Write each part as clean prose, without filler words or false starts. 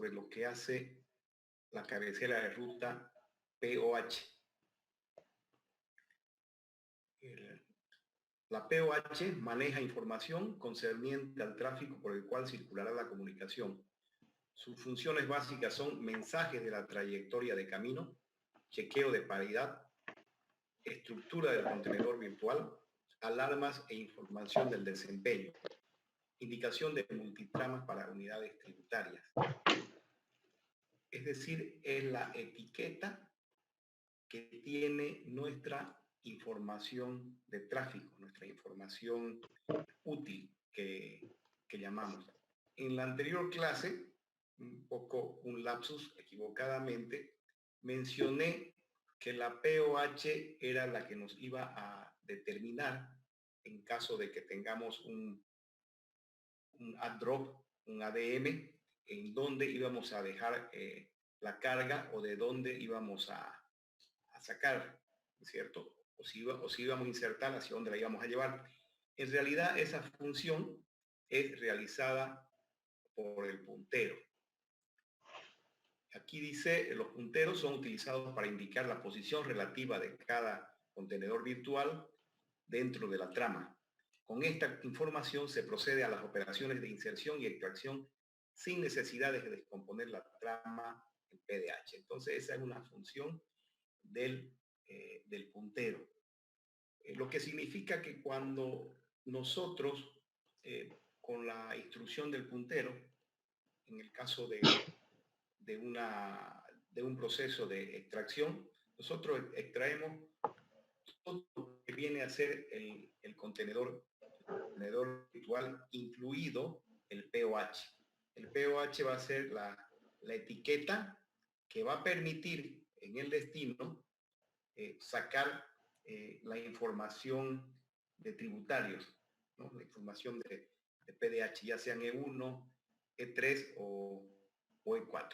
sobre lo que hace la cabecera de ruta POH. La POH maneja información concerniente al tráfico por el cual circulará la comunicación. Sus funciones básicas son mensajes de la trayectoria de camino, chequeo de paridad, estructura del contenedor virtual, alarmas e información del desempeño, indicación de multitramas para unidades tributarias. Es decir, es la etiqueta que tiene nuestra información de tráfico, nuestra información útil que llamamos. En la anterior clase, un poco un lapsus equivocadamente, mencioné que la POH era la que nos iba a determinar en caso de que tengamos un add drop, un ADM, en dónde íbamos a dejar la carga o de dónde íbamos a sacar, ¿cierto? O si íbamos a insertar, hacia dónde la íbamos a llevar. En realidad, esa función es realizada por el puntero. Aquí dice, los punteros son utilizados para indicar la posición relativa de cada contenedor virtual dentro de la trama. Con esta información se procede a las operaciones de inserción y extracción sin necesidad de descomponer la trama en PDH. Entonces, esa es una función del puntero. Lo que significa que cuando nosotros, con la instrucción del puntero, en el caso de un proceso de extracción, nosotros extraemos todo lo que viene a ser el contenedor virtual, incluido el POH. El POH va a ser la etiqueta que va a permitir en el destino sacar la información de tributarios, ¿no? La información de PDH, ya sean E1, E3 o E4.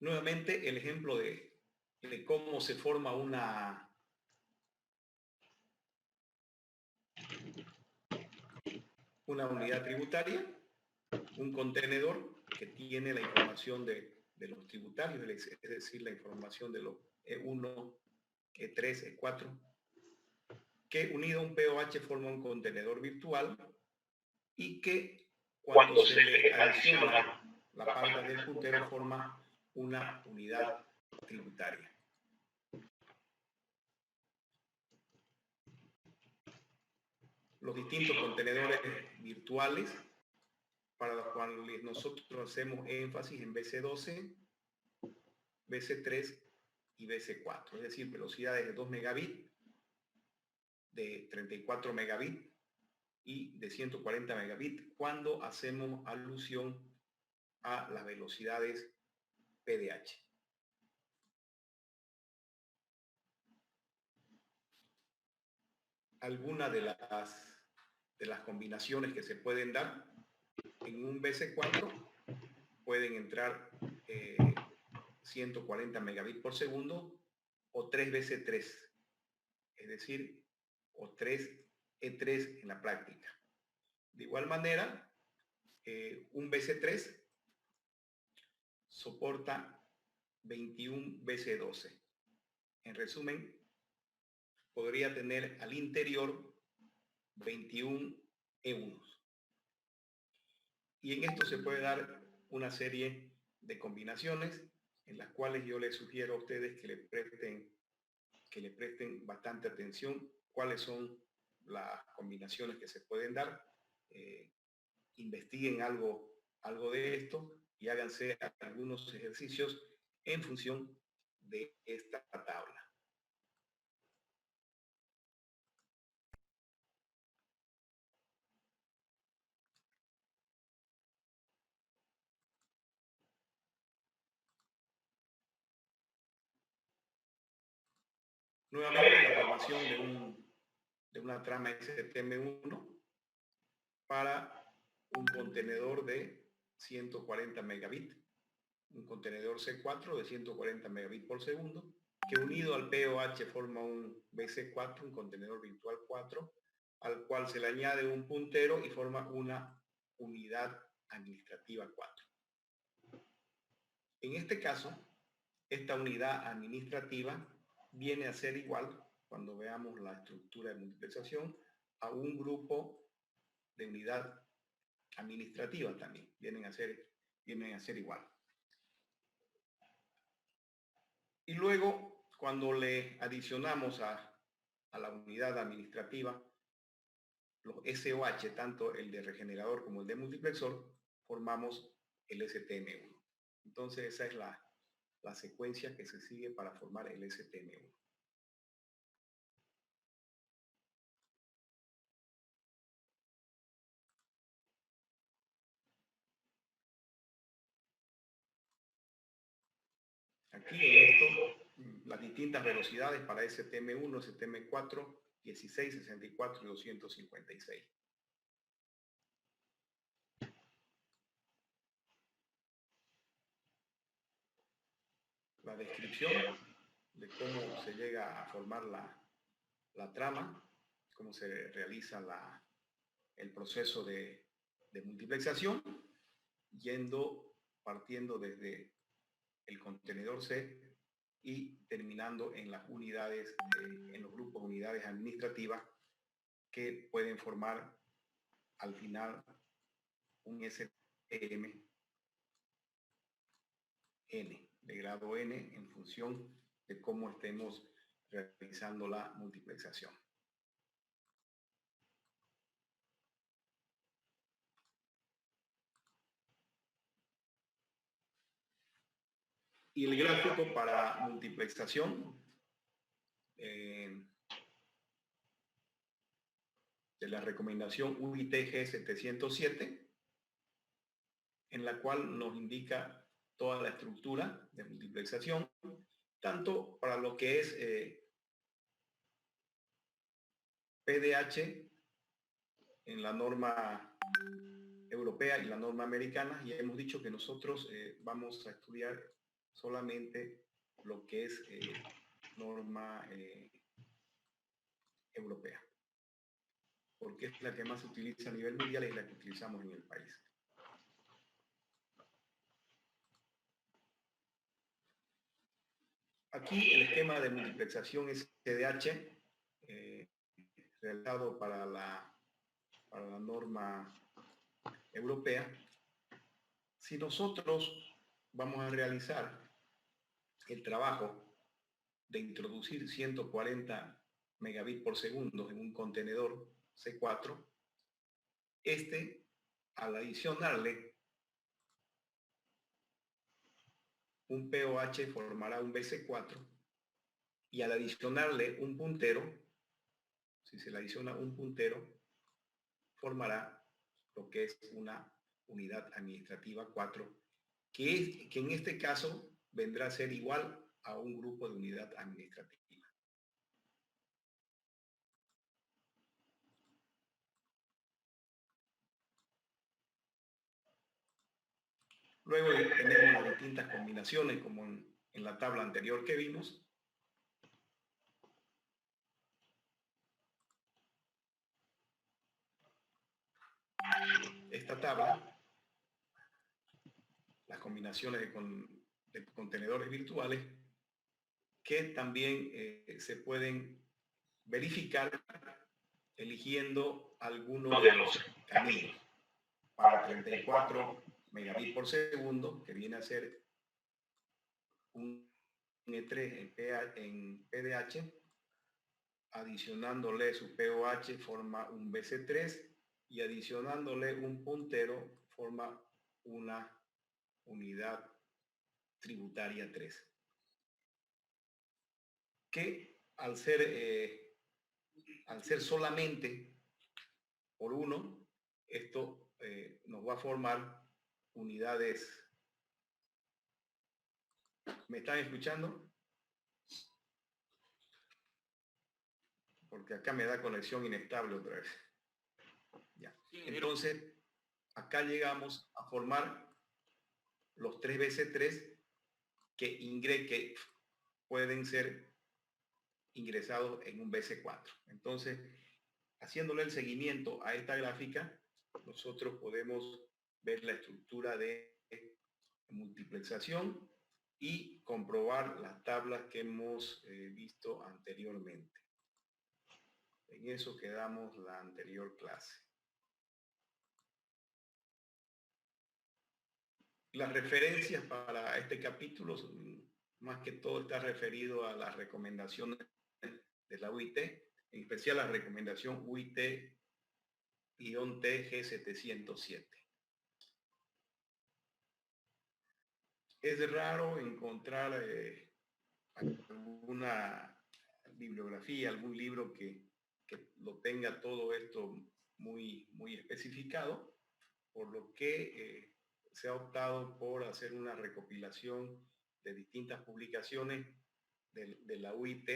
Nuevamente, el ejemplo de cómo se forma una unidad tributaria, un contenedor que tiene la información de los tributarios, es decir, la información de los E1, E3, E4, que unido a un POH forma un contenedor virtual y que cuando se le adiciona la pauta del puntero forma una unidad tributaria. Los distintos contenedores virtuales para los cuales nosotros hacemos énfasis en BC12, BC3 y BC4, es decir, velocidades de 2 megabits, de 34 megabits y de 140 megabits cuando hacemos alusión a las velocidades PDH. Algunas de las combinaciones que se pueden dar en un BC4 pueden entrar 140 megabits por segundo o 3 BC3, es decir, o 3 E3 en la práctica. De igual manera, un BC3 soporta 21 BC12. En resumen, podría tener al interior 21 E1. Y en esto se puede dar una serie de combinaciones en las cuales yo les sugiero a ustedes que le presten bastante atención cuáles son las combinaciones que se pueden dar. Investiguen algo de esto y háganse algunos ejercicios en función de esta tabla. Nuevamente la formación de una trama STM1 para un contenedor de 140 megabits, un contenedor C4 de 140 megabits por segundo, que unido al POH forma un BC4, un contenedor virtual 4, al cual se le añade un puntero y forma una unidad administrativa 4. En este caso, esta unidad administrativa viene a ser igual, cuando veamos la estructura de multiplexación, a un grupo de unidad administrativa también. Vienen a ser igual. Y luego, cuando le adicionamos a la unidad administrativa los SOH, tanto el de regenerador como el de multiplexor, formamos el STM1. Entonces esa es la secuencia que se sigue para formar el STM1. Aquí en esto, las distintas velocidades para STM1, STM4, 16, 64 y 256. La descripción de cómo se llega a formar la trama, cómo se realiza el proceso de multiplexación, partiendo desde el contenedor C y terminando en las unidades, en los grupos de unidades administrativas que pueden formar al final un STM N, de grado N, en función de cómo estemos realizando la multiplexación. Y el gráfico para multiplexación de la recomendación UITG 707, en la cual nos indica toda la estructura de multiplexación, tanto para lo que es PDH en la norma europea y la norma americana, y hemos dicho que nosotros vamos a estudiar solamente lo que es norma europea, porque es la que más se utiliza a nivel mundial y es la que utilizamos en el país. Aquí el esquema de multiplexación SDH realizado para la norma europea. Si nosotros vamos a realizar el trabajo de introducir 140 megabits por segundo en un contenedor C4, al adicionarle un POH formará un BC4, y al adicionarle un puntero, si se le adiciona un puntero, formará lo que es una unidad administrativa 4, que en este caso vendrá a ser igual a un grupo de unidad administrativa. Luego tenemos las distintas combinaciones, como en la tabla anterior que vimos. Esta tabla, las combinaciones de contenedores virtuales, que también se pueden verificar eligiendo algunos de los caminos. Para 34 megabits por segundo, que viene a ser un E3 en PDH, adicionándole su POH forma un BC3, y adicionándole un puntero forma una unidad tributaria 3, que al ser solamente por uno, esto nos va a formar unidades. ¿Me están escuchando? Porque acá me da conexión inestable otra vez. Ya. Entonces, acá llegamos a formar los 3 BC3 que pueden ser ingresados en un BC4. Entonces, haciéndole el seguimiento a esta gráfica, nosotros podemos ver la estructura de multiplexación y comprobar las tablas que hemos visto anteriormente. En eso quedamos la anterior clase. Las referencias para este capítulo, más que todo, está referido a las recomendaciones de la UIT, en especial la recomendación UIT-TG707. Es raro encontrar alguna bibliografía, algún libro que lo tenga todo esto muy especificado, por lo que se ha optado por hacer una recopilación de distintas publicaciones de la UIT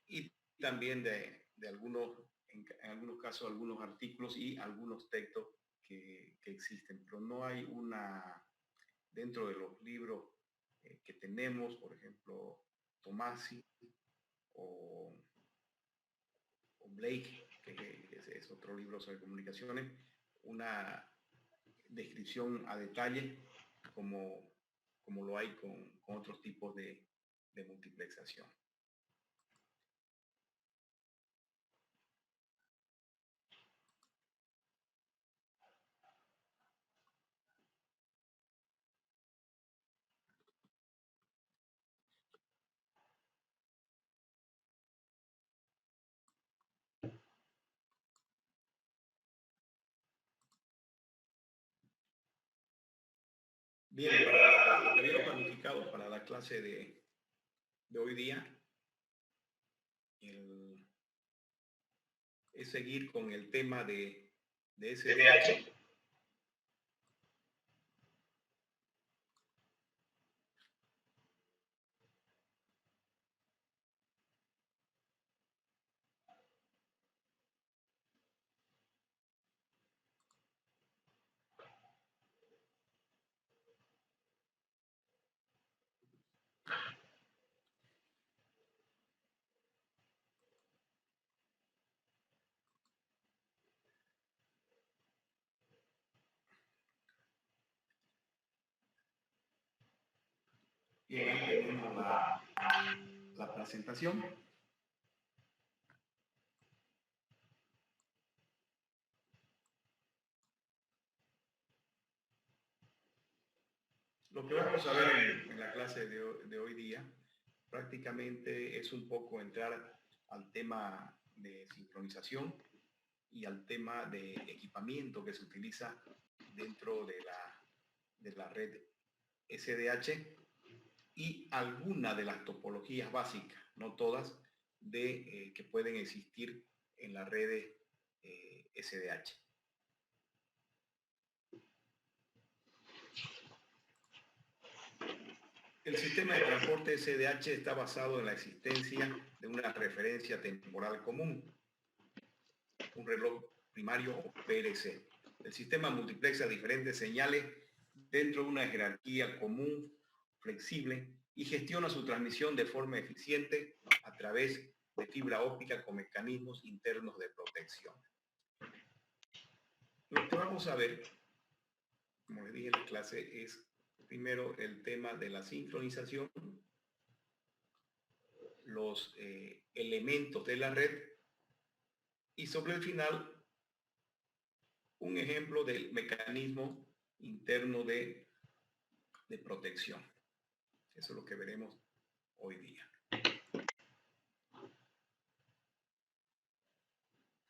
y también de algunos, en algunos casos, algunos artículos y algunos textos que existen, pero no hay una, dentro de los libros que tenemos, por ejemplo, Tomasi o Blake, que es otro libro sobre comunicaciones, una descripción a detalle como lo hay con otros tipos de multiplexación. Bien, para lo que habíamos planificado para la clase de hoy día es seguir con el tema de SDH. Bien, ahí tenemos la presentación. Lo que vamos a ver en la clase de hoy día prácticamente es un poco entrar al tema de sincronización y al tema de equipamiento que se utiliza dentro de la red SDH y alguna de las topologías básicas, no todas, que pueden existir en las redes SDH. El sistema de transporte SDH está basado en la existencia de una referencia temporal común, un reloj primario o PLC. El sistema multiplexa diferentes señales dentro de una jerarquía común, flexible, y gestiona su transmisión de forma eficiente a través de fibra óptica con mecanismos internos de protección. Lo que vamos a ver, como les dije en la clase, es primero el tema de la sincronización, los elementos de la red y sobre el final un ejemplo del mecanismo interno de protección. Eso es lo que veremos hoy día.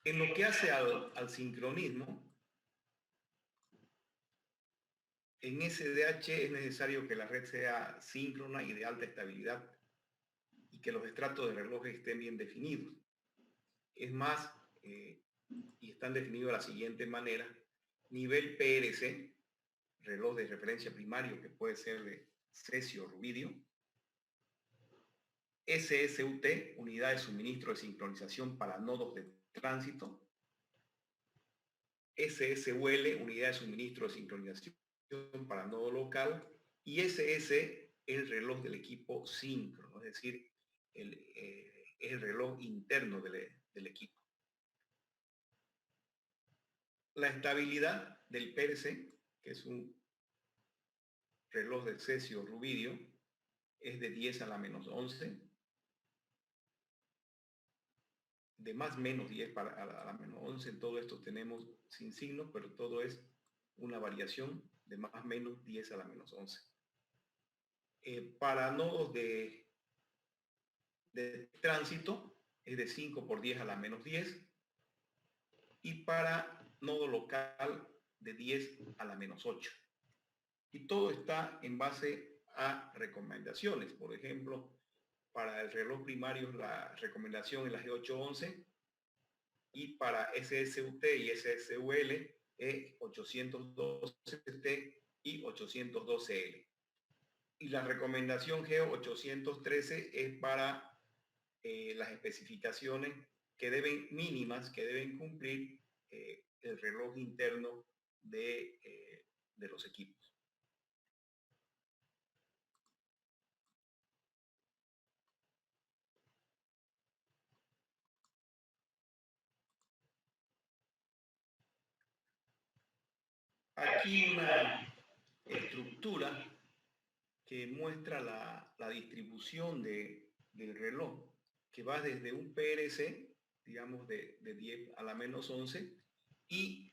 En lo que hace al sincronismo, en SDH es necesario que la red sea síncrona y de alta estabilidad y que los estratos de reloj estén bien definidos. Es más, y están definidos de la siguiente manera: nivel PRC, reloj de referencia primario que puede ser de cesio o rubidio; SSUT, unidad de suministro de sincronización para nodos de tránsito; SSUL, unidad de suministro de sincronización para nodo local; y SS, el reloj del equipo síncrono, es decir, el reloj interno del equipo. La estabilidad del PRC, que es un reloj de cesio-rubidio, es de 10 a la menos 11, de más menos 10 a la menos 11. En todo esto tenemos sin signo, pero todo es una variación de más menos 10 a la menos 11. Para nodos de tránsito es de 5 por 10 a la menos 10, y para nodo local de 10 a la menos 8. Y todo está en base a recomendaciones. Por ejemplo, para el reloj primario la recomendación es la G811, y para SSUT y SSUL es 812T y 812L. Y la recomendación G813 es para las especificaciones mínimas que deben cumplir el reloj interno de los equipos. Aquí una estructura que muestra la distribución del reloj, que va desde un PRC, digamos de 10 a la menos 11, y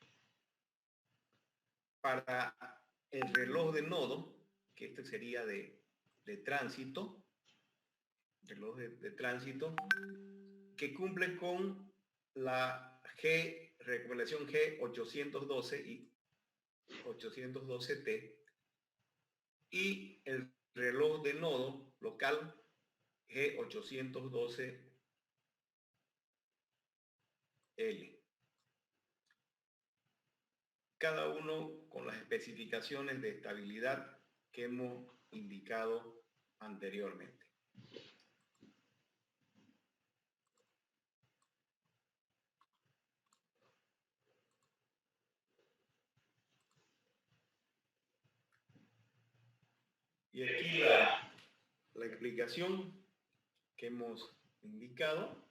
para el reloj de nodo, que este sería de tránsito, reloj de tránsito, que cumple con la recomendación G812 y 812T, y el reloj de nodo local G812L. Cada uno con las especificaciones de estabilidad que hemos indicado anteriormente. Y aquí la explicación que hemos indicado.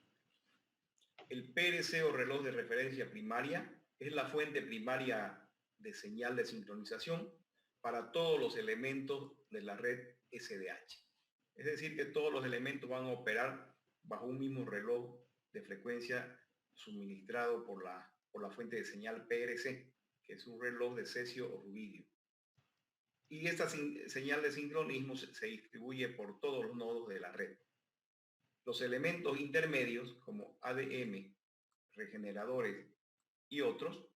El PRC o reloj de referencia primaria es la fuente primaria de señal de sincronización para todos los elementos de la red SDH. Es decir, que todos los elementos van a operar bajo un mismo reloj de frecuencia suministrado por la fuente de señal PRC, que es un reloj de cesio o rubidio. Y esta señal de sincronismo se distribuye por todos los nodos de la red. Los elementos intermedios, como ADM, regeneradores y otros,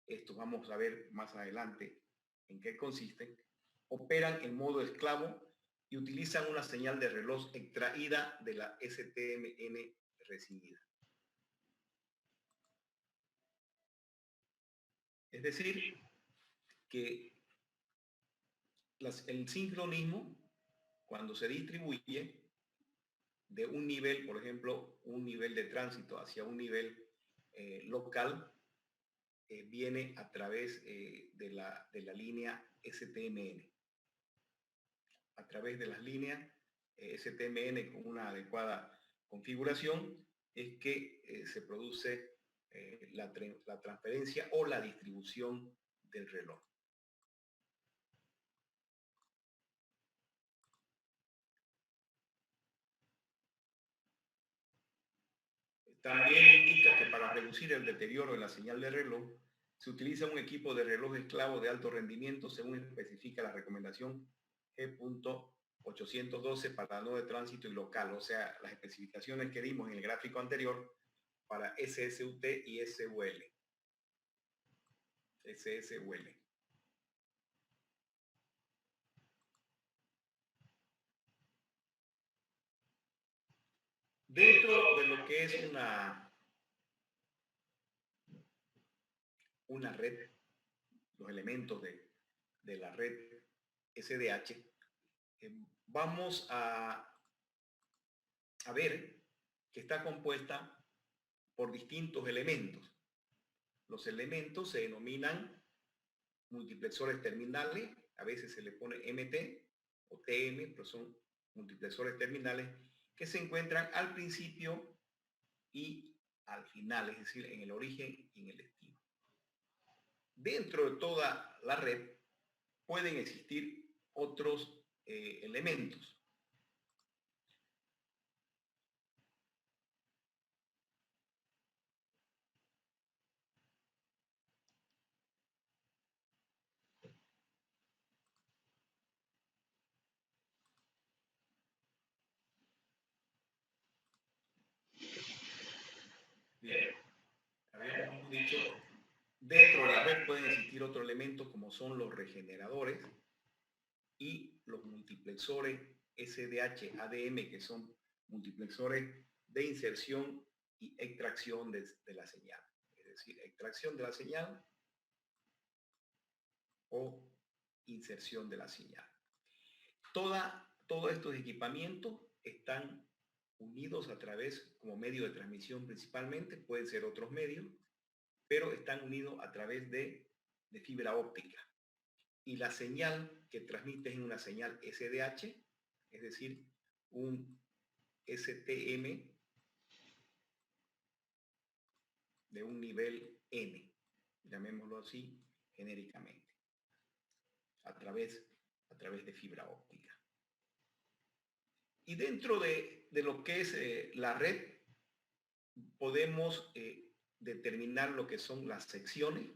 estos vamos a ver más adelante en qué consisten, operan en modo esclavo y utilizan una señal de reloj extraída de la STMN recibida. Es decir, que el sincronismo, cuando se distribuye de un nivel, por ejemplo, un nivel de tránsito hacia un nivel local, viene a través de la línea STMN. A través de las líneas STMN con una adecuada configuración es que se produce la transferencia o la distribución del reloj. También indica que para reducir el deterioro en la señal de reloj se utiliza un equipo de reloj esclavo de alto rendimiento según especifica la recomendación G.812 para nodo de tránsito y local, o sea, las especificaciones que dimos en el gráfico anterior para SSUT y SUL. SSUL. Dentro de lo que es una red, los elementos de la red SDH, vamos a ver que está compuesta por distintos elementos. Los elementos se denominan multiplexores terminales, a veces se le pone MT o TM, pero son multiplexores terminales que se encuentran al principio y al final, es decir, en el origen y en el destino. dentro de toda la red pueden existir otros elementos. Bien, habíamos dicho, dentro de la red pueden existir otros elementos como son los regeneradores y los multiplexores SDH, ADM, que son multiplexores de inserción y extracción de la señal. Es decir, extracción de la señal o inserción de la señal. Todos estos equipamientos están unidos a través, como medio de transmisión principalmente, pueden ser otros medios, pero están unidos a través de fibra óptica. Y la señal que transmite es una señal SDH, es decir, un STM de un nivel N, llamémoslo así genéricamente, a través de fibra óptica. Y dentro de lo que es la red, podemos determinar lo que son las secciones.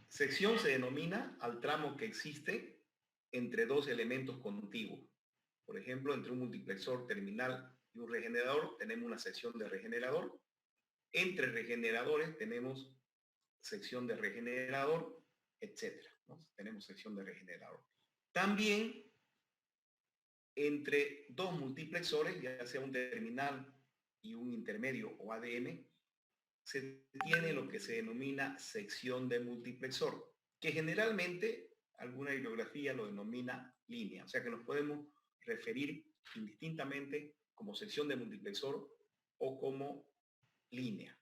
Sección se denomina al tramo que existe entre dos elementos contiguos. Por ejemplo, entre un multiplexor terminal y un regenerador tenemos una sección de regenerador. Entre regeneradores tenemos sección de regenerador, etcétera, ¿no? Tenemos sección de regenerador. También entre dos multiplexores, ya sea un terminal y un intermedio o ADM, se tiene lo que se denomina sección de multiplexor, que generalmente alguna bibliografía lo denomina línea, o sea que nos podemos referir indistintamente como sección de multiplexor o como línea.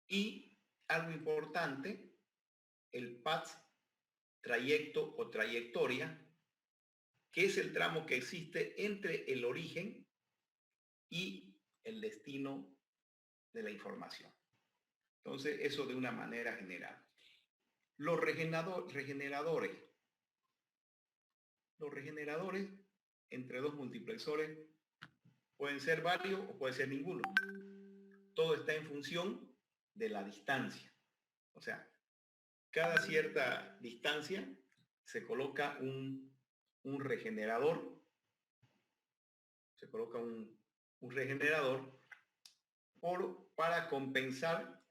Y algo importante, el path, trayecto o trayectoria, que es el tramo que existe entre el origen y el destino de la información. Entonces, eso de una manera general. Los regeneradores entre dos multiplexores pueden ser varios o puede ser ninguno. Todo está en función de la distancia. O sea, cada cierta distancia se coloca un regenerador. Se coloca un regenerador para compensar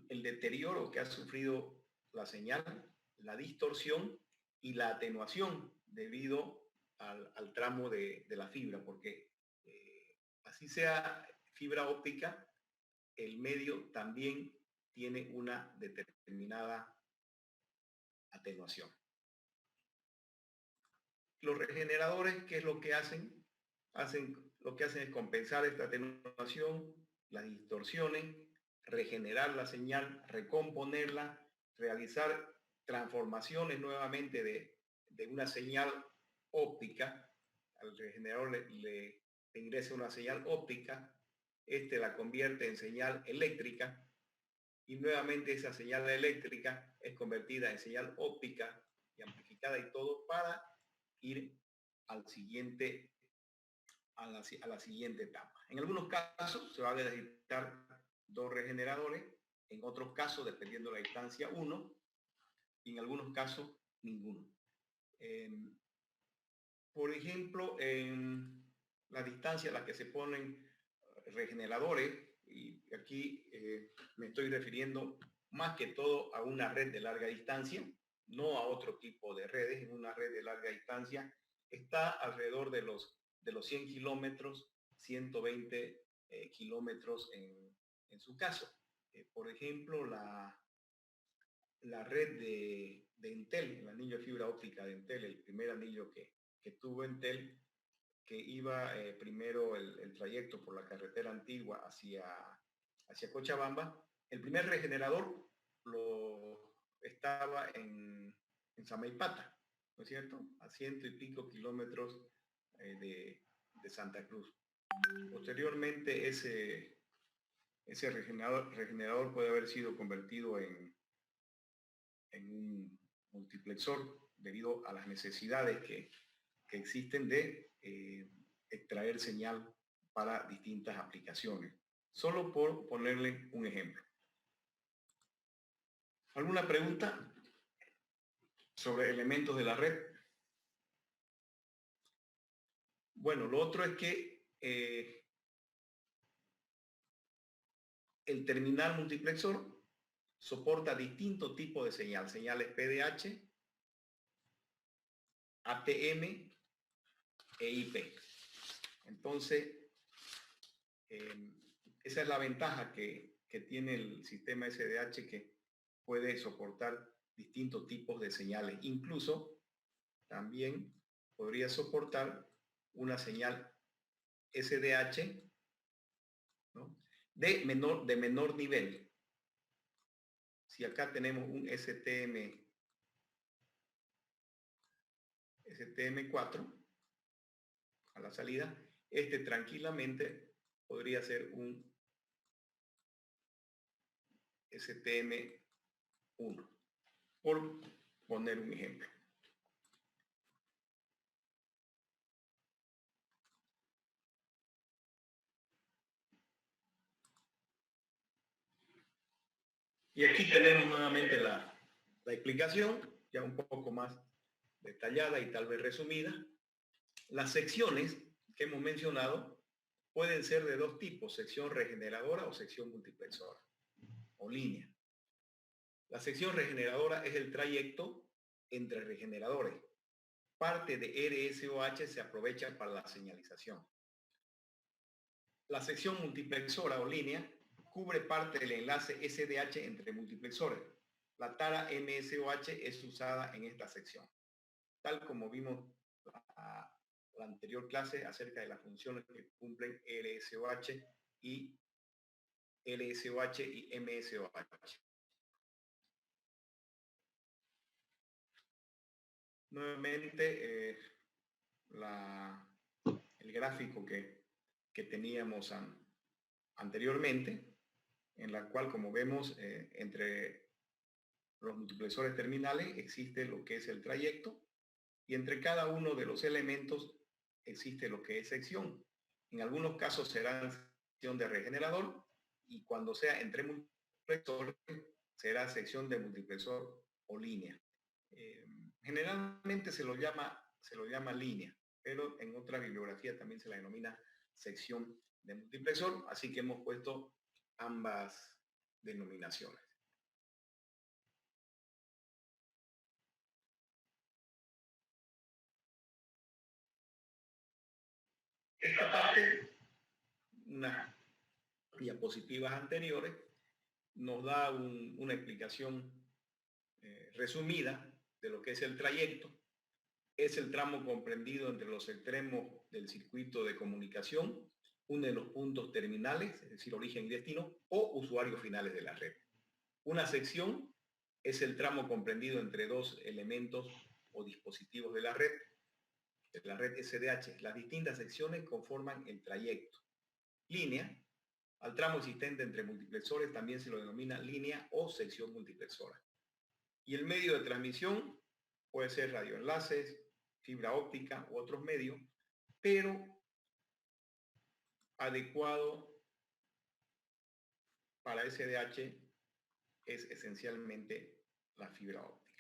el deterioro que ha sufrido la señal, la distorsión y la atenuación debido al tramo de la fibra, porque así sea fibra óptica, el medio también tiene una determinada atenuación. Los regeneradores, ¿qué es lo que hacen? Lo que hacen es compensar esta atenuación, las distorsiones, regenerar la señal, recomponerla, realizar transformaciones nuevamente de una señal óptica. Al regenerador le ingresa una señal óptica, este la convierte en señal eléctrica y nuevamente esa señal eléctrica es convertida en señal óptica y amplificada y todo para ir al siguiente, a la siguiente etapa. En algunos casos se va a necesitar dos regeneradores, en otros casos, dependiendo de la distancia, uno, y en algunos casos, ninguno. Por ejemplo, en la distancia a la que se ponen regeneradores, y aquí me estoy refiriendo más que todo a una red de larga distancia, no a otro tipo de redes. En una red de larga distancia está alrededor de los 100 kilómetros, 120 kilómetros en su caso. Por ejemplo, la red de Entel, el anillo de fibra óptica de Entel, el primer anillo que tuvo Entel, que iba primero el trayecto por la carretera antigua hacia Cochabamba. El primer regenerador estaba en Samaipata, ¿no es cierto? A 100 y pico kilómetros de Santa Cruz. Posteriormente ese regenerador puede haber sido convertido en un multiplexor debido a las necesidades que existen de extraer señal para distintas aplicaciones. Solo por ponerle un ejemplo. ¿Alguna pregunta sobre elementos de la red? Bueno, lo otro es que el terminal multiplexor soporta distintos tipos de señal, señales PDH, ATM e IP. Entonces, esa es la ventaja que tiene el sistema SDH, que puede soportar distintos tipos de señales. Incluso también podría soportar una señal SDH, ¿no?, de menor nivel. Si acá tenemos un STM4 a la salida, este tranquilamente podría ser un STM1, por poner un ejemplo. Y aquí tenemos nuevamente la explicación, ya un poco más detallada y tal vez resumida. Las secciones que hemos mencionado pueden ser de dos tipos: sección regeneradora o sección multiplexora o línea. La sección regeneradora es el trayecto entre regeneradores. Parte de RSOH se aprovecha para la señalización. La sección multiplexora o línea cubre parte del enlace SDH entre multiplexores. La tara MSOH es usada en esta sección, tal como vimos la anterior clase acerca de las funciones que cumplen RSOH y LSOH y MSOH. Nuevamente, el gráfico que teníamos anteriormente, en la cual, como vemos, entre los multiplexores terminales existe lo que es el trayecto, y entre cada uno de los elementos existe lo que es sección. En algunos casos será sección de regenerador, y cuando sea entre multiplexores será sección de multiplexor o línea. Generalmente se lo llama línea, pero en otra bibliografía también se la denomina sección de multiplexor, así que hemos puesto ambas denominaciones. Esta parte, unas diapositivas anteriores, nos da una explicación resumida de lo que es el trayecto. Es el tramo comprendido entre los extremos del circuito de comunicación, uno de los puntos terminales, es decir, origen y destino, o usuarios finales de la red. Una sección es el tramo comprendido entre dos elementos o dispositivos de la red SDH. Las distintas secciones conforman el trayecto. Línea, al tramo existente entre multiplexores, también se lo denomina línea o sección multiplexora. Y el medio de transmisión puede ser radioenlaces, fibra óptica u otros medios, pero adecuado para SDH es esencialmente la fibra óptica.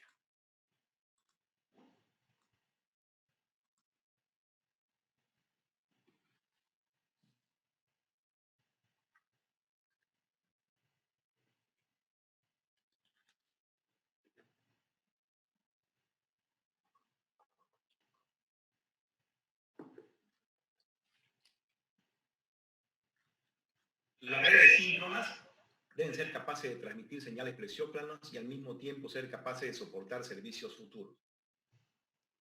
Las redes síncronas deben ser capaces de transmitir señales plexióplanas y al mismo tiempo ser capaces de soportar servicios futuros.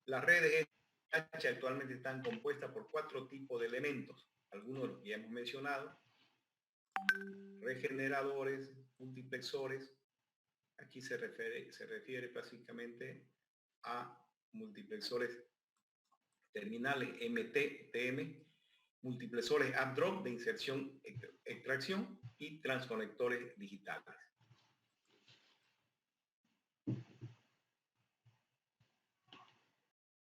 Las redes SDH actualmente están compuestas por 4 tipos de elementos, algunos de los que ya hemos mencionado: regeneradores, multiplexores. Aquí se refiere básicamente a multiplexores terminales MT, TM, multiplexores add-drop de inserción, extracción y transconectores digitales.